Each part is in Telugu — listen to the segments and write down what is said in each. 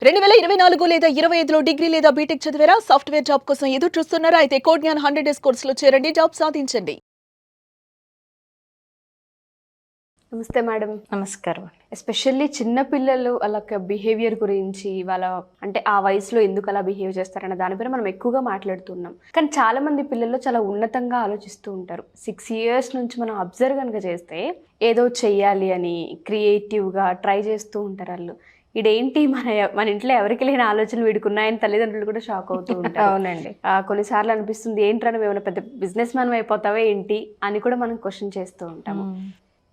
2024 లేదా 25లో డిగ్రీ లేదా బీటెక్ చదివారా? సాఫ్ట్‌వేర్ జాబ్ కోసం ఎదురు చూస్తున్నారా? అయితే కోడ్ జ్ఞాన్ 100 డేస్ కోర్సులో చేరండి. జాబ్ సాధించండి. నమస్తే మేడం. నమస్కారం. ఎస్పెషల్లీ చిన్న పిల్లలు వాళ్ళ బిహేవియర్ గురించి, వాళ్ళ అంటే ఆ వయసులో ఎందుకు అలా బిహేవ్ చేస్తారన్న దానిపైన మనం ఎక్కువగా మాట్లాడుతున్నాం. కానీ చాలా మంది పిల్లలు చాలా ఉన్నతంగా ఆలోచిస్తూ ఉంటారు. 6 ఇయర్స్ నుంచి మనం అబ్జర్వ్ కనుక చేస్తే ఏదో చెయ్యాలి అని క్రియేటివ్గా ట్రై చేస్తూ ఉంటారు వాళ్ళు. ఇదేంటి మన ఇంట్లో ఎవరికి లేని ఆలోచనలు వీడుకున్నాయని తల్లిదండ్రులు కూడా షాక్ అవుతూ ఉంటారు. అవునండి. కొన్నిసార్లు అనిపిస్తుంది ఏంట్రా నువ్వు ఏమైనా పెద్ద బిజినెస్ మ్యాన్ అయిపోతావే ఏంటి అని కూడా మనం క్వశ్చన్ చేస్తూ ఉంటాము.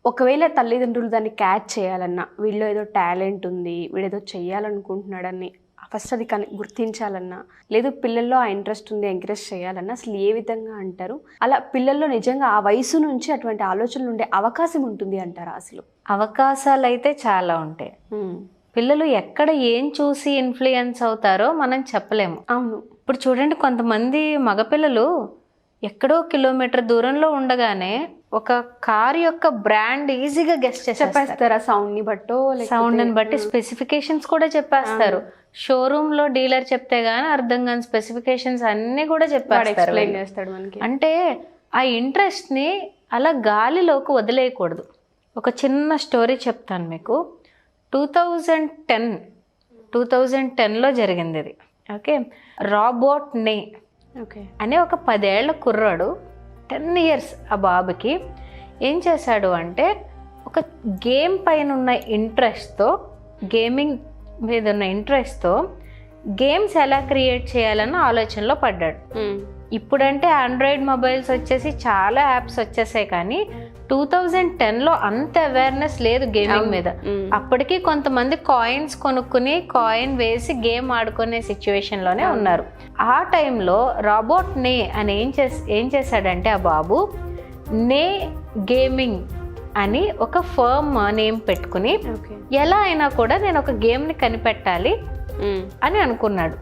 ఒకవేళ తల్లిదండ్రులు దాన్ని క్యాచ్ చేయాలన్నా, వీళ్ళు ఏదో టాలెంట్ ఉంది, వీడేదో చెయ్యాలనుకుంటున్నాడని ఫస్ట్ అది గుర్తించాలన్నా, లేదు పిల్లల్లో ఆ ఇంట్రెస్ట్ ఉంది ఎంకరేజ్ చేయాలన్నా అసలు ఏ విధంగా అంటారు? అలా పిల్లల్లో నిజంగా ఆ వయసు నుంచి అటువంటి ఆలోచనలు ఉండే అవకాశం ఉంటుంది అంటారా? అసలు అవకాశాలు అయితే చాలా ఉంటాయి. పిల్లలు ఎక్కడ ఏం చూసి ఇన్ఫ్లుయెన్స్ అవుతారో మనం చెప్పలేము. అవును. ఇప్పుడు చూడండి, కొంతమంది మగపిల్లలు ఎక్కడో కిలోమీటర్ దూరంలో ఉండగానే ఒక కార్ యొక్క బ్రాండ్ ఈజీగా గెస్ట్ చెప్పేస్తారా? సౌండ్ని బట్టో, సౌండ్ని బట్టి స్పెసిఫికేషన్స్ కూడా చెప్పేస్తారు. షోరూమ్ లో డీలర్ చెప్తే గానీ అర్థం కాని స్పెసిఫికేషన్స్ అన్ని కూడా చెప్పేస్తారు మనకి. అంటే ఆ ఇంట్రెస్ట్ ని అలా గాలిలోకి వదిలేయకూడదు. ఒక చిన్న స్టోరీ చెప్తాను మీకు. 2010లో జరిగింది ఇది. ఓకే, రాబర్ట్ నే అనే ఒక 10 ఏళ్ల కుర్రాడు, 10 ఇయర్స్ ఆ బాబుకి ఏం చేశాడు అంటే, ఒక గేమ్ పైన ఉన్న ఇంట్రెస్ట్తో, గేమింగ్ మీద ఉన్న ఇంట్రెస్ట్తో గేమ్స్ ఎలా క్రియేట్ చేయాలన్న ఆలోచనలో పడ్డాడు. ఇప్పుడంటే ఆండ్రాయిడ్ మొబైల్స్ వచ్చేసి చాలా యాప్స్ వచ్చేసాయి, కానీ 2010లో అంత అవేర్నెస్ లేదు గేమింగ్ మీద. అప్పటికి కొంతమంది కాయిన్స్ కొనుక్కుని కాయిన్ వేసి గేమ్ ఆడుకునే సిచ్యువేషన్ లోనే ఉన్నారు. ఆ టైంలో రాబర్ట్ నే అని ఏం చేశాడంటే, ఆ బాబు నే గేమింగ్ అని ఒక ఫర్మ్ నేమ్ పెట్టుకుని ఎలా అయినా కూడా నేను ఒక గేమ్ని కనిపెట్టాలి అని అనుకున్నాడు.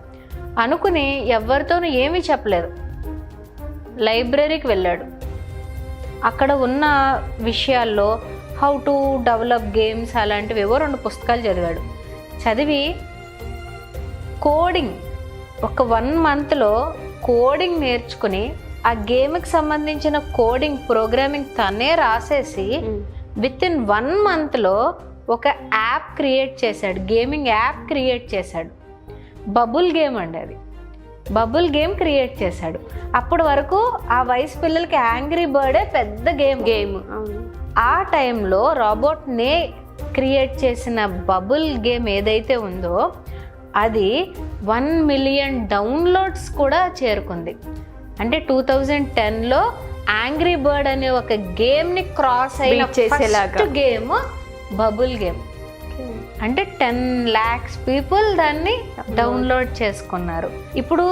అనుకుని ఎవరితోనూ ఏమీ చెప్పలేదు, లైబ్రరీకి వెళ్ళాడు. అక్కడ ఉన్న విషయాల్లో హౌ టు డెవలప్ గేమ్స్ అలాంటివి ఏవో 2 పుస్తకాలు చదివాడు. చదివి కోడింగ్ ఒక 1 మంత్లో కోడింగ్ నేర్చుకుని ఆ గేమ్కి సంబంధించిన కోడింగ్ ప్రోగ్రామింగ్ తనే రాసేసి విత్ ఇన్ 1 మంత్లో ఒక యాప్ క్రియేట్ చేశాడు, గేమింగ్ యాప్ క్రియేట్ చేశాడు. బబుల్ గేమ్ అండి అది. బబుల్ గేమ్ క్రియేట్ చేశాడు. అప్పటి వరకు ఆ వయసు పిల్లలకి యాంగ్రీ బర్డే పెద్ద గేమ్. ఆ టైంలో రాబర్ట్ నే క్రియేట్ చేసిన బబుల్ గేమ్ ఏదైతే ఉందో అది 1 మిలియన్ డౌన్లోడ్స్ కూడా చేరుకుంది. అంటే 2010లో యాంగ్రీ బర్డ్ అనే ఒక గేమ్ని క్రాస్ అయిన ఫస్ట్ గేమ్ బబుల్ గేమ్. అంటే 10 lakhs పీపుల్ దాన్ని డౌన్లోడ్ చేసుకున్నారు. ఇప్పుడు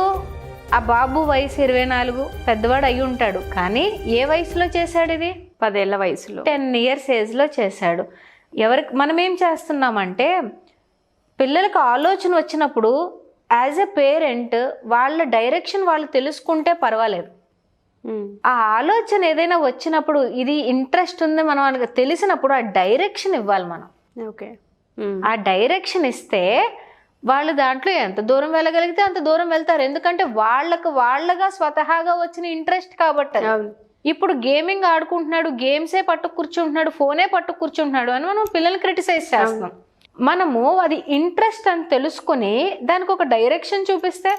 ఆ బాబు వయసు 24, పెద్దవాడు అయి ఉంటాడు, కానీ ఏ వయసులో చేశాడు ఇది? 10 ఏళ్ల వయసులో, 10 ఇయర్స్ ఏజ్లో చేశాడు. మనం ఏం చేస్తున్నామంటే, పిల్లలకు ఆలోచన వచ్చినప్పుడు యాజ్ ఎ పేరెంట్ వాళ్ళ డైరెక్షన్ వాళ్ళు తెలుసుకుంటే పర్వాలేదు. ఆ ఆలోచన ఏదైనా వచ్చినప్పుడు ఇది ఇంట్రెస్ట్ ఉంది మనం వాళ్ళకి తెలిసినప్పుడు ఆ డైరెక్షన్ ఇవ్వాలి మనం. ఓకే, ఆ డైరెక్షన్ ఇస్తే వాళ్ళు దాంట్లో ఎంత దూరం వెళ్ళగలిగితే అంత దూరం వెళ్తారు. ఎందుకంటే వాళ్ళగా స్వతహాగా వచ్చిన ఇంట్రెస్ట్ కాబట్టి. ఇప్పుడు గేమింగ్ ఆడుకుంటున్నాడు, గేమ్సే పట్టు కూర్చుంటున్నాడు, ఫోనే పట్టు కూర్చుంటున్నాడు అని మనం పిల్లల్ని క్రిటిసైజ్ చేస్తున్నాం. మనము అది ఇంట్రెస్ట్ అని తెలుసుకుని దానికి ఒక డైరెక్షన్ చూపిస్తే,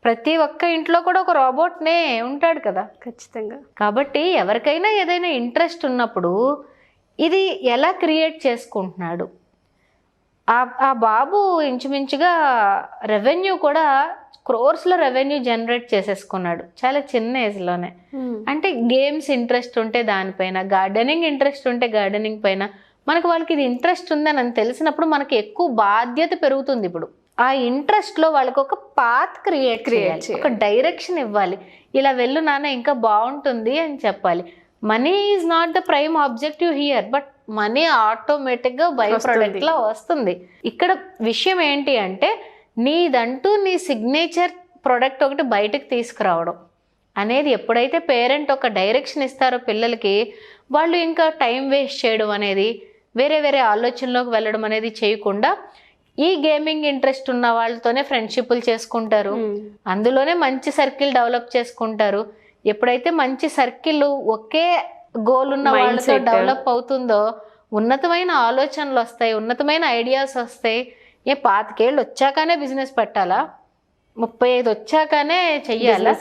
ప్రతి ఒక్క ఇంట్లో కూడా ఒక రాబోట్నే ఉంటాడు కదా ఖచ్చితంగా. కాబట్టి ఎవరికైనా ఏదైనా ఇంట్రెస్ట్ ఉన్నప్పుడు ఇది ఎలా క్రియేట్ చేసుకుంటున్నాడు. ఆ బాబు ఇంచుమించుగా రెవెన్యూ కూడా క్రోర్స్లో రెవెన్యూ జనరేట్ చేసేసుకున్నాడు చాలా చిన్న ఏజ్లోనే. అంటే గేమ్స్ ఇంట్రెస్ట్ ఉంటే దానిపైన, గార్డెనింగ్ ఇంట్రెస్ట్ ఉంటే గార్డెనింగ్ పైన, వాళ్ళకి ఇది ఇంట్రెస్ట్ ఉందని తెలిసినప్పుడు మనకి ఎక్కువ బాధ్యత పెరుగుతుంది. ఇప్పుడు ఆ ఇంట్రెస్ట్లో వాళ్ళకి ఒక పాత్ క్రియేట్ చేయాలి, ఒక డైరెక్షన్ ఇవ్వాలి. ఇలా వెళ్ళు నాన్న ఇంకా బాగుంటుంది అని చెప్పాలి. Money is not the prime objective here, but money ఆటోమేటిక్గా బై ప్రోడక్ట్లా వస్తుంది. ఇక్కడ విషయం ఏంటి అంటే, నీదంటూ నీ సిగ్నేచర్ ప్రోడక్ట్ ఒకటి బయటకు తీసుకురావడం అనేది ఎప్పుడైతే పేరెంట్ ఒక డైరెక్షన్ ఇస్తారో పిల్లలకి, వాళ్ళు ఇంకా టైం వేస్ట్ చేయడం అనేది, వేరే ఆలోచనలోకి వెళ్ళడం అనేది చేయకుండా ఈ గేమింగ్ ఇంట్రెస్ట్ ఉన్న వాళ్ళతోనే ఫ్రెండ్షిప్లు చేసుకుంటారు, అందులోనే మంచి సర్కిల్ డెవలప్ చేసుకుంటారు. ఎప్పుడైతే మంచి సర్కిల్ ఒకే గోల్ ఉన్న వాళ్ళతో డెవలప్ అవుతుందో ఉన్నతమైన ఆలోచనలు వస్తాయి, ఉన్నతమైన ఐడియాస్ వస్తాయి. 25 వచ్చాకనే బిజినెస్ పెట్టాలా, 35 వచ్చాకనే చెయ్యాలా?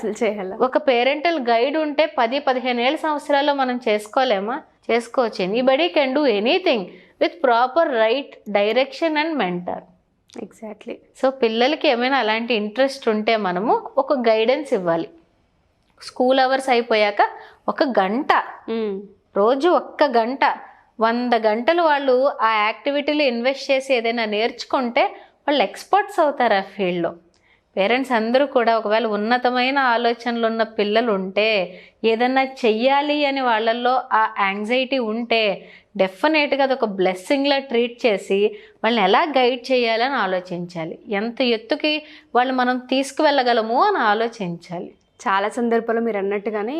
ఒక పేరెంటల్ గైడ్ ఉంటే 10-15 సంవత్సరాల్లో మనం చేసుకోలేమా? చేసుకోవచ్చు. Anybody can do anything with proper right direction and mentor. Exactly. So పిల్లలకి ఏమైనా అలాంటి ఇంట్రెస్ట్ ఉంటే మనము ఒక గైడెన్స్ ఇవ్వాలి. స్కూల్ అవర్స్ అయిపోయాక 1 గంట, రోజు 1 గంట, 100 గంటలు వాళ్ళు ఆ యాక్టివిటీలో ఇన్వెస్ట్ చేసి ఏదైనా నేర్చుకుంటే వాళ్ళు ఎక్స్పర్ట్స్ అవుతారు ఆ ఫీల్డ్లో. పేరెంట్స్ అందరూ కూడా ఒకవేళ ఉన్నతమైన ఆలోచనలు ఉన్న పిల్లలు ఉంటే, ఏదన్నా చెయ్యాలి అని వాళ్ళల్లో ఆ యాంగ్జైటీ ఉంటే డెఫినెట్గా అదొక బ్లెస్సింగ్లా ట్రీట్ చేసి వాళ్ళని ఎలా గైడ్ చేయాలని ఆలోచించాలి. ఎంత ఎత్తుకి వాళ్ళు మనం తీసుకువెళ్ళగలము అని ఆలోచించాలి. చాలా సందర్భాల్లో మీరు అన్నట్టుగానే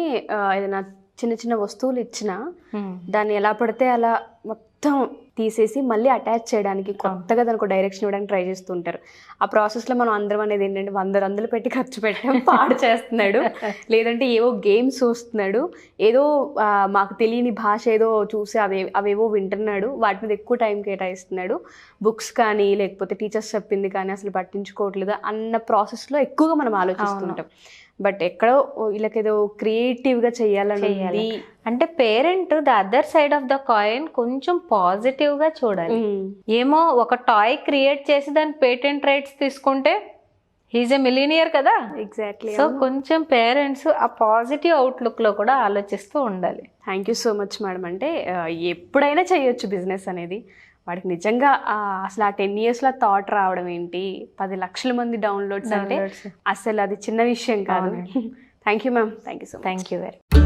ఏదైనా చిన్న చిన్న వస్తువులు ఇచ్చినా దాన్ని ఎలా పడితే అలా మొత్తం తీసేసి మళ్ళీ అటాచ్ చేయడానికి, కొత్తగా దానికి డైరెక్షన్ ఇవ్వడానికి ట్రై చేస్తూ ఉంటారు. ఆ ప్రాసెస్లో మనం అందరం అనేది ఏంటంటే 100 పెట్టి ఖర్చు పెట్టాం, పాడు చేస్తున్నాడు, లేదంటే ఏవో గేమ్స్ చూస్తున్నాడు, ఏదో మాకు తెలియని భాష ఏదో చూసి అవేవో వింటున్నాడు, వాటి మీద ఎక్కువ టైం కేటాయిస్తున్నాడు, బుక్స్ కానీ లేకపోతే టీచర్స్ చెప్పింది కానీ అసలు పట్టించుకోవట్లేదు అన్న ప్రాసెస్లో ఎక్కువగా మనం ఆలోచిస్తుంటాం. బట్ ఎక్కడో వీళ్ళకేదో క్రియేటివ్గా చేయాలి అంటే parent the other side of the coin కొంచెం పాజిటివ్గా చూడాలి. ఏమో ఒక టాయ్ క్రియేట్ చేసి దాని పేటెంట్ రైట్స్ తీసుకుంటే హీజ్ ఎ మిలీనియర్ కదా. ఎగ్జాక్ట్లీ. సో కొంచెం పేరెంట్స్ ఆ పాజిటివ్ అవుట్లుక్లో కూడా ఆలోచిస్తూ ఉండాలి. Thank you so much madam. అంటే ఎప్పుడైనా చేయొచ్చు బిజినెస్ అనేది, వాడికి నిజంగా అసలు ఆ 10 yearsలో థాట్ రావడం ఏంటి, 10 లక్షల మంది డౌన్లోడ్స్ అంటే అసలు అది చిన్న విషయం కాదు. Thank you ma'am. Thank you so much. Thank you very